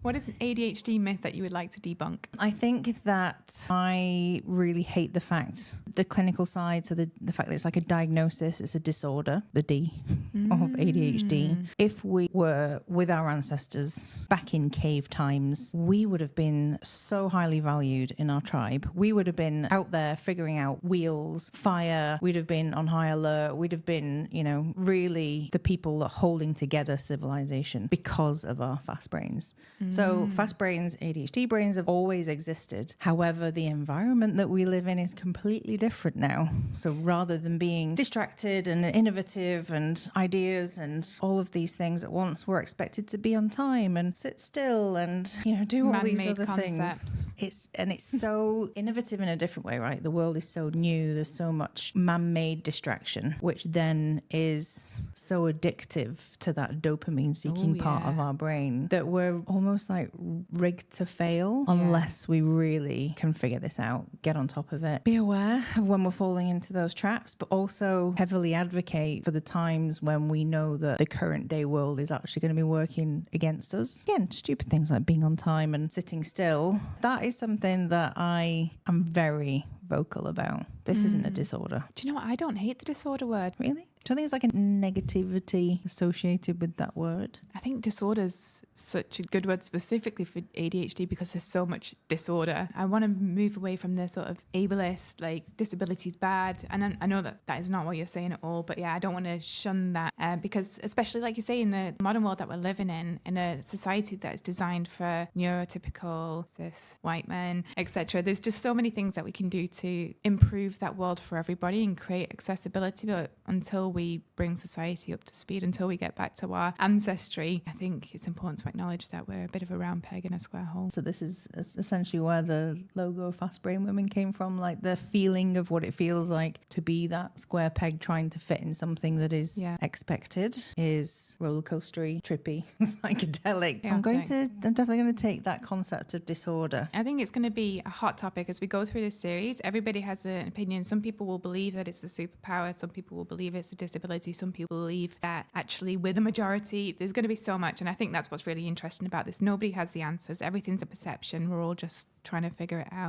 What is an ADHD myth that you would like to debunk? I think that I really hate the clinical side, so the fact that it's like a diagnosis, it's a disorder, the D of ADHD. If we were with our ancestors back in cave times, we would have been so highly valued in our tribe. We would have been out there figuring out wheels, fire, we'd have been on high alert, we'd have been, really the people holding together civilization because of our fast brains. So fast brains, ADHD brains have always existed. However, the environment that we live in is completely different now. So rather than being distracted and innovative and ideas and all of these things at once, we're expected to be on time and sit still and, do all these other things. It's so innovative in a different way, right? The world is so new. There's so much man-made distraction, which then is so addictive to that dopamine seeking part of our brain that we're almost like rigged to fail unless we really can figure this out, get on top of it, be aware of when we're falling into those traps, but also heavily advocate for the times when we know that the current day world is actually going to be working against us. Again, stupid things like being on time and sitting still. That is something that I am very vocal about. This isn't a disorder. Do you know what? I don't hate the disorder word. Really? Do you think there's like a negativity associated with that word? I think disorder's such a good word specifically for ADHD because there's so much disorder. I want to move away from the sort of ableist, like disability's bad. And I know that is not what you're saying at all, but yeah, I don't want to shun that because especially like you say in the modern world that we're living in a society that is designed for neurotypical cis white men, etc. There's just so many things that we can do to improve that world for everybody and create accessibility. But until we bring society up to speed, until we get back to our ancestry, I think it's important to acknowledge that we're a bit of a round peg in a square hole. So this is essentially where the logo Fast Brain Women came from, like the feeling of what it feels like to be that square peg trying to fit in something that is expected, is roller coastery, trippy, psychedelic. I'm definitely going to take that concept of disorder. I think it's going to be a hot topic as we go through this series. Everybody has an opinion. Some people will believe that it's a superpower. Some people will believe it's a disability. Some people believe that actually we're the majority. There's going to be so much. And I think that's what's really interesting about this. Nobody has the answers. Everything's a perception. We're all just trying to figure it out.